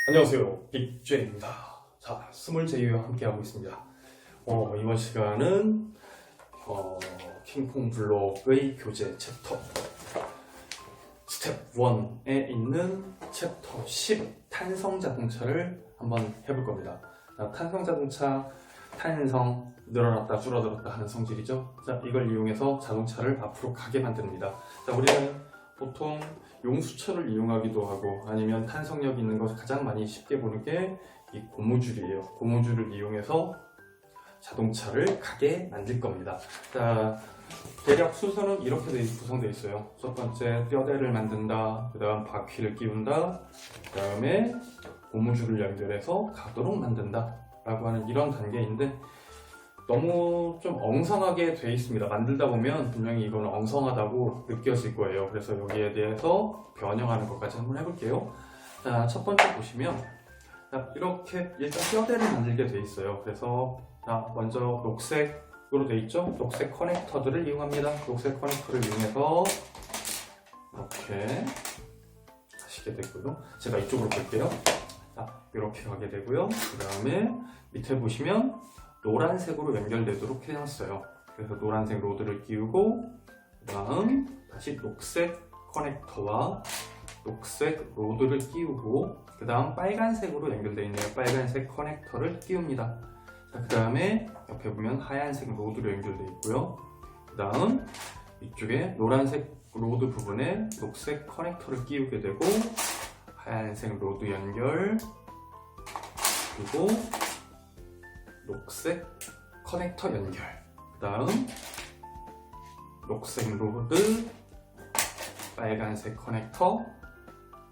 안녕하세요, 빅제입니다. 자, 스몰 제이와 함께하고 있습니다. 이번 시간은 킹콩 블록의 교재 챕터 스텝 1에 있는 챕터 10 탄성 자동차를 한번 해볼 겁니다. 자, 탄성 자동차, 탄성 늘어났다 줄어들었다 하는 성질이죠. 자, 이걸 이용해서 자동차를 앞으로 가게 만듭니다. 자, 우리는 보통 용수철을 이용하기도 하고 아니면 탄성력 있는 것 가장 많이 쉽게 보는 게 이 고무줄이에요. 고무줄을 이용해서 자동차를 가게 만들 겁니다. 자, 대략 순서는 이렇게 구성되어 있어요. 첫 번째 뼈대를 만든다, 그 다음 바퀴를 끼운다, 그 다음에 고무줄을 연결해서 가도록 만든다 라고 하는 이런 단계인데 너무 좀 엉성하게 되어 있습니다. 만들다 보면 분명히 이거는 엉성하다고 느껴질 거예요. 그래서 여기에 대해서 변형하는 것까지 한번 해볼게요. 자, 첫 번째 보시면 자, 이렇게 일단 뼈대를 만들게 되어 있어요. 그래서 자, 먼저 녹색으로 되어 있죠? 녹색 커넥터들을 이용합니다. 녹색 커넥터를 이용해서 이렇게 하시게 되고요. 제가 이쪽으로 볼게요. 자, 이렇게 가게 되고요. 그 다음에 밑에 보시면 노란색으로 연결되도록 해놨어요. 그래서 노란색 로드를 끼우고 그 다음 다시 녹색 커넥터와 녹색 로드를 끼우고 그 다음 빨간색으로 연결되어 있네요. 빨간색 커넥터를 끼웁니다. 자, 그 다음에 옆에 보면 하얀색 로드로 연결되어 있고요. 그 다음 이쪽에 노란색 로드 부분에 녹색 커넥터를 끼우게 되고 하얀색 로드 연결 그리고 녹색 커넥터 연결 그 다음 녹색 로드 빨간색 커넥터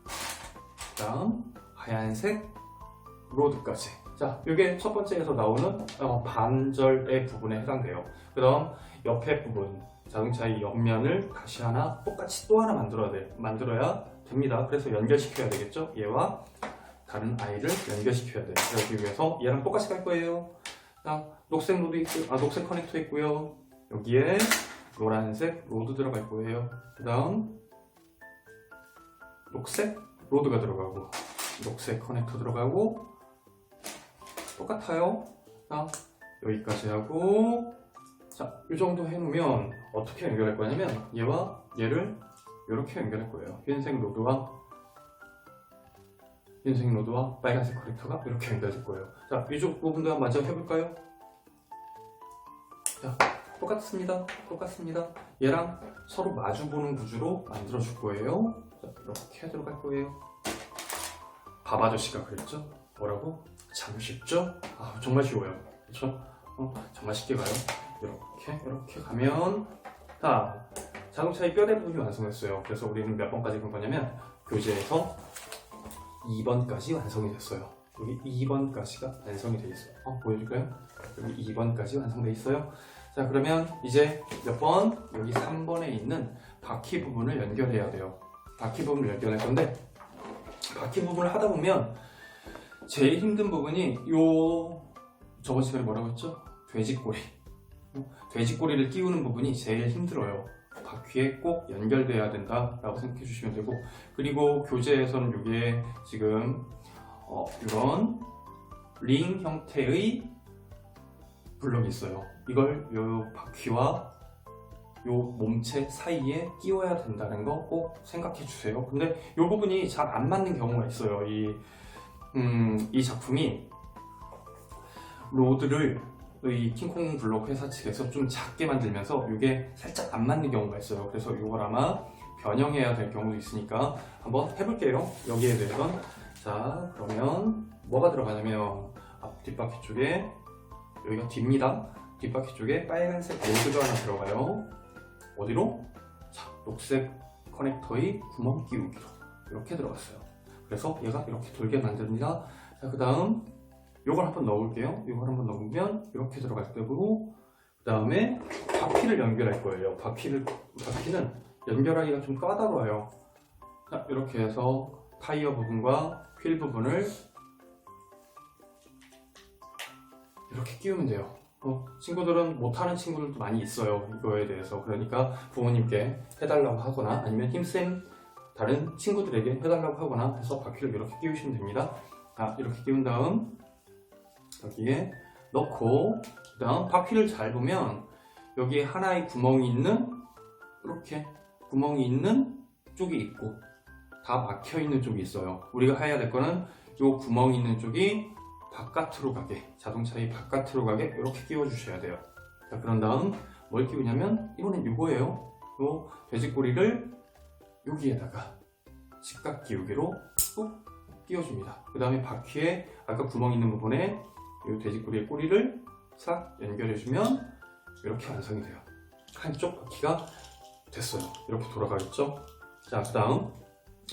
그 다음 하얀색 로드까지. 자, 이게 첫 번째에서 나오는 반절의 부분에 해당돼요. 그 다음 옆에 부분 자동차의 옆면을 다시 하나 똑같이 또 하나 만들어야 됩니다. 그래서 연결시켜야 되겠죠. 얘와 다른 아이를 연결시켜야 돼요. 그러기 위해서 얘랑 똑같이 갈 거예요. 자, 녹색 로드 있고, 녹색 커넥터 있고요. 여기에 노란색 로드 들어갈 거예요. 그 다음 녹색 로드가 들어가고 녹색 커넥터 들어가고 똑같아요. 자, 여기까지 하고 자, 이 정도 해놓으면 어떻게 연결할 거냐면 얘와 얘를 이렇게 연결할 거예요. 흰색 로드와 빨간색 커넥터가 이렇게 연결될 거예요. 자, 이쪽 부분도 한번 먼저 해볼까요? 자, 똑같습니다. 얘랑 서로 마주보는 구조로 만들어 줄 거예요. 자, 이렇게 들어갈 거예요. 밥 아저씨가 그랬죠? 뭐라고? 참 쉽죠? 아, 정말 쉬워요. 그렇죠? 정말 쉽게 가요. 이렇게 가면 자, 자동차의 뼈대 부분이 완성됐어요. 그래서 우리는 몇 번까지 간 거냐면 교재에서 2번까지 완성이 됐어요. 여기 2번까지가 완성이 되어 있어요. 보여줄까요? 여기 2번까지 완성되어 있어요. 자, 그러면 이제 몇 번? 여기 3번에 있는 바퀴 부분을 연결해야 돼요. 바퀴 부분을 연결할 건데 바퀴 부분을 하다 보면 제일 힘든 부분이 저번 시간에 뭐라고 했죠? 돼지꼬리. 돼지꼬리를 끼우는 부분이 제일 힘들어요. 바퀴에 꼭 연결돼야 된다라고 생각해 주시면 되고, 그리고 교재에서는 이게 지금 이런 링 형태의 블럭이 있어요. 이걸 이 바퀴와 이 몸체 사이에 끼워야 된다는 거 꼭 생각해 주세요. 근데 이 부분이 잘 안 맞는 경우가 있어요. 이 작품이 로드를 이 킹콩 블록 회사 측에서 좀 작게 만들면서 이게 살짝 안 맞는 경우가 있어요. 그래서 이걸 아마 변형해야 될 경우도 있으니까 한번 해볼게요. 여기에 대해서는. 자, 그러면 뭐가 들어가냐면 뒷바퀴 쪽에 여기가 뒤입니다. 뒷바퀴 쪽에 빨간색 로드가 하나 들어가요. 어디로? 자, 녹색 커넥터의 구멍 끼우기로 이렇게 들어갔어요. 그래서 얘가 이렇게 돌게 만듭니다. 자, 그 다음 요걸 한번 넣어볼게요. 요걸 한번 넣으면 이렇게 들어갈 때고, 그 다음에 바퀴를 연결할 거예요. 바퀴는 연결하기가 좀 까다로워요. 자, 이렇게 해서 타이어 부분과 휠 부분을 이렇게 끼우면 돼요. 친구들은 못하는 친구들도 많이 있어요. 이거에 대해서. 그러니까 부모님께 해달라고 하거나 아니면 힘센 다른 친구들에게 해달라고 하거나 해서 바퀴를 이렇게 끼우시면 됩니다. 이렇게 끼운 다음 여기에 넣고, 그 다음 바퀴를 잘 보면 여기에 하나의 구멍이 있는, 이렇게 구멍이 있는 쪽이 있고 다 막혀 있는 쪽이 있어요. 우리가 해야 될 거는 이 구멍이 있는 쪽이 바깥으로 가게, 자동차의 바깥으로 가게 이렇게 끼워 주셔야 돼요. 자, 그런 다음 뭘 끼우냐면 이거는 이거예요. 요 돼지꼬리를 여기에다가 직각 끼우기로 뚝 끼워줍니다. 그 다음에 바퀴에 아까 구멍 있는 부분에 이 돼지꼬리의 꼬리를 싹 연결해주면 이렇게 완성이 돼요. 한쪽 바퀴가 됐어요. 이렇게 돌아가겠죠? 자, 그 다음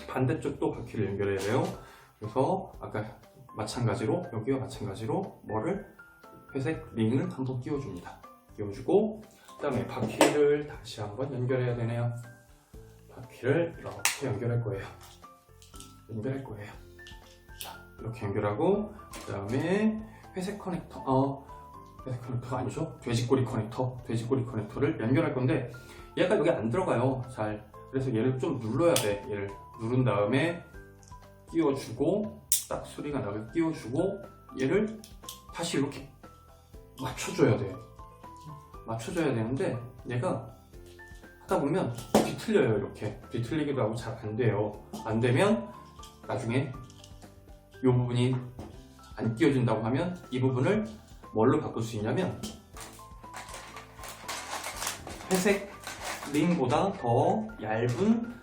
반대쪽도 바퀴를 연결해야 돼요. 그래서 아까 마찬가지로, 여기와 마찬가지로 뭐를, 회색 링을 한번 끼워줍니다. 끼워주고, 그 다음에 바퀴를 다시 한번 연결해야 되네요. 바퀴를 이렇게 연결할 거예요. 자, 이렇게 연결하고, 그 다음에 회색 커넥터, 회색 커넥터가 아니죠? 돼지꼬리 커넥터를 연결할 건데, 얘가 여기 안 들어가요. 잘. 그래서 얘를 좀 눌러야 돼. 얘를 누른 다음에 끼워주고, 딱 소리가 나게 끼워주고, 얘를 다시 이렇게 맞춰줘야 돼. 맞춰줘야 되는데 얘가 하다 보면 뒤틀려요. 이렇게 뒤틀리기도 하고 잘 안 돼요. 안 되면 나중에 이 부분이 안 끼워진다고 하면 이 부분을 뭘로 바꿀 수 있냐면, 회색 링보다 더 얇은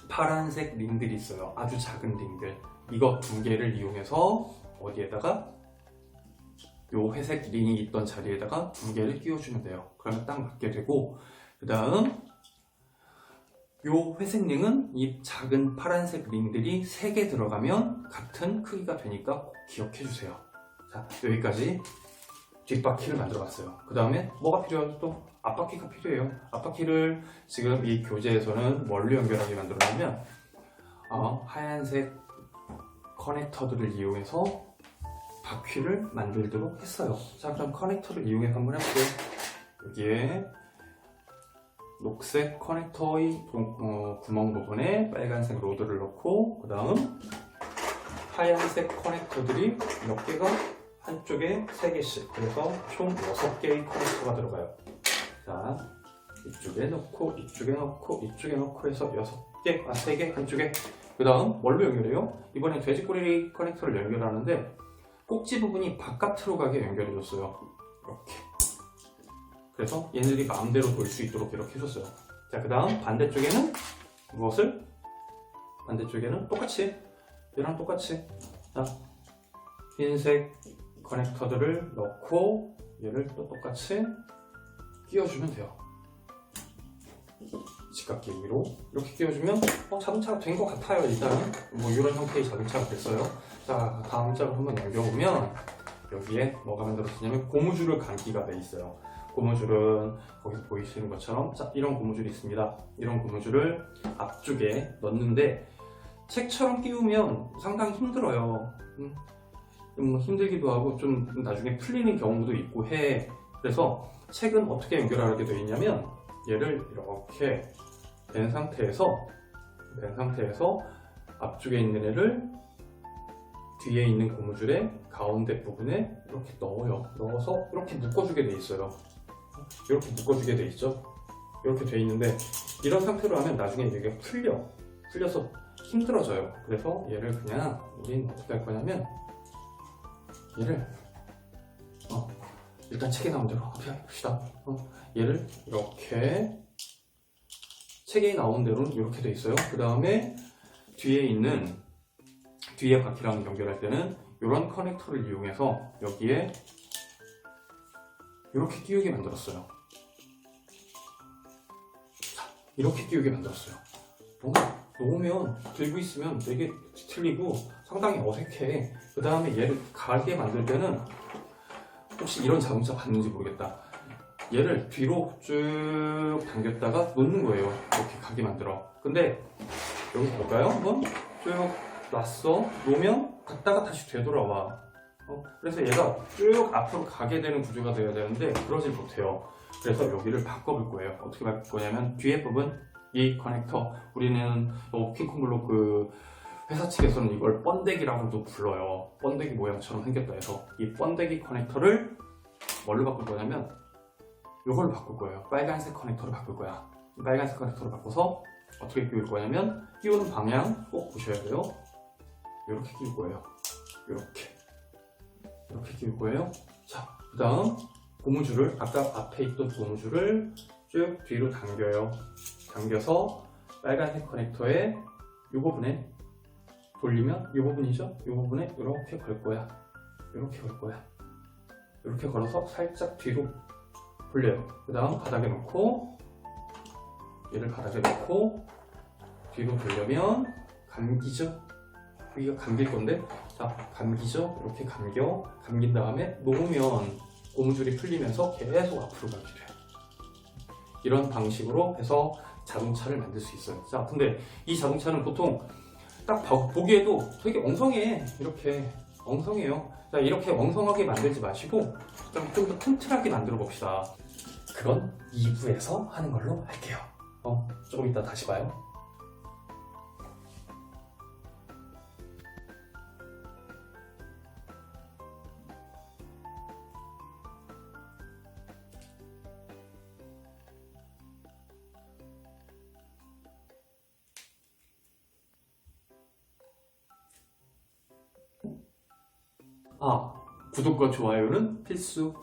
파란색 링들이 있어요. 아주 작은 링들. 이거 두 개를 이용해서 어디에다가, 요 회색 링이 있던 자리에다가 두 개를 끼워주면 돼요. 그러면 딱 맞게 되고, 그 다음 요 회색 링은 이 작은 파란색 링들이 3개 들어가면 같은 크기가 되니까 꼭 기억해 주세요. 자, 여기까지 뒷바퀴를 만들어 봤어요. 그 다음에 뭐가 필요하죠? 또 앞바퀴가 필요해요. 앞바퀴를 지금 이 교재에서는 뭘로 연결하게 만들었냐면, 하얀색 커넥터들을 이용해서 바퀴를 만들도록 했어요. 자, 그럼 커넥터를 이용해서 한번 해볼게요. 여기에 녹색 커넥터의 구멍 부분에 빨간색 로드를 넣고, 그 다음 하얀색 커넥터들이 몇 개가, 한쪽에 3개씩, 그래서 총 6개의 커넥터가 들어가요. 자, 이쪽에 넣고, 이쪽에 넣고, 이쪽에 넣고 해서 6개, 3개 한쪽에. 그 다음 뭘로 연결해요? 이번엔 돼지꼬리 커넥터를 연결하는데 꼭지 부분이 바깥으로 가게 연결해줬어요. 이렇게. 그래서 얘네들이 마음대로 돌 수 있도록 이렇게 해줬어요. 자, 그 다음 반대쪽에는 무엇을? 반대쪽에는 똑같이, 얘랑 똑같이, 자, 흰색 커넥터들을 넣고 얘를 또 똑같이 끼워주면 돼요. 직각 끼우기로 이렇게 끼워주면 자동차가 된 것 같아요. 일단은 뭐 이런 형태의 자동차가 됐어요. 자, 다음 짝을 한번 넘겨보면 여기에 뭐가 만들어졌냐면 고무줄을 감기가 돼 있어요. 고무줄은 거기서 보이시는 것처럼, 자, 이런 고무줄이 있습니다. 이런 고무줄을 앞쪽에 넣는데 책처럼 끼우면 상당히 힘들어요. 힘들기도 하고 좀 나중에 풀리는 경우도 있고 해. 그래서 책은 어떻게 연결하게 되어 있냐면, 얘를 이렇게 된 상태에서 앞쪽에 있는 애를 뒤에 있는 고무줄의 가운데 부분에 이렇게 넣어요. 넣어서 이렇게 묶어주게 돼 있어요. 이렇게 묶어주게 돼 있죠. 이렇게 돼 있는데 이런 상태로 하면 나중에 이게 풀려서 힘들어져요. 그래서 얘를 그냥 우리는 어떻게 할 거냐면, 얘를 일단 책에 나온 대로 어떻게 해봅시다. 얘를 이렇게 책에 나온 대로는 이렇게 돼 있어요. 그 다음에 뒤에 바퀴랑 연결할 때는 이런 커넥터를 이용해서 여기에 이렇게 끼우게 만들었어요. 자, 이렇게 끼우게 만들었어요. 뭔가 놓으면, 들고 있으면 되게 뒤틀리고 상당히 어색해. 그 다음에 얘를 가게 만들 때는, 혹시 이런 자동차 봤는지 모르겠다. 얘를 뒤로 쭉 당겼다가 놓는 거예요. 이렇게 가게 만들어. 근데 여기 볼까요? 한번 쭉 놨어. 놓으면 갔다가 다시 되돌아와. 그래서 얘가 쭉 앞으로 가게 되는 구조가 되어야 되는데 그러질 못해요. 그래서 여기를 바꿔볼 거예요. 어떻게 바꿀 거냐면, 뒤에 부분, 이 커넥터, 우리는 킹콩블록 회사 측에서는 이걸 번데기라고도 불러요. 번데기 모양처럼 생겼다 해서 이 번데기 커넥터를 뭘로 바꿀 거냐면 이걸로 바꿀 거예요. 빨간색 커넥터로 바꿀 거야. 빨간색 커넥터로 바꿔서 어떻게 끼울 거냐면 끼우는 방향 꼭 보셔야 돼요. 이렇게 끼울 거예요. 이렇게 끼울 거예요. 자, 그 다음 고무줄을 아까 앞에 있던 고무줄을 쭉 뒤로 당겨요. 당겨서 빨간색 커넥터에 이 부분에 돌리면 이 부분이죠? 이 부분에 이렇게 걸 거야. 이렇게 걸 거야. 이렇게 걸어서 살짝 뒤로 돌려요. 그 다음 바닥에 놓고 얘를 바닥에 놓고 뒤로 돌려면 감기죠? 여기가 감길 건데 자, 감기죠? 이렇게 감긴 다음에 놓으면 고무줄이 풀리면서 계속 앞으로 가게 돼요. 이런 방식으로 해서 자동차를 만들 수 있어요. 자, 근데 이 자동차는 보통 딱 보기에도 되게 엉성해. 이렇게 엉성해요. 자, 이렇게 엉성하게 만들지 마시고 좀 더 튼튼하게 만들어 봅시다. 그건 2부에서 하는 걸로 할게요. 조금 이따 다시 봐요. 구독과 좋아요는 필수.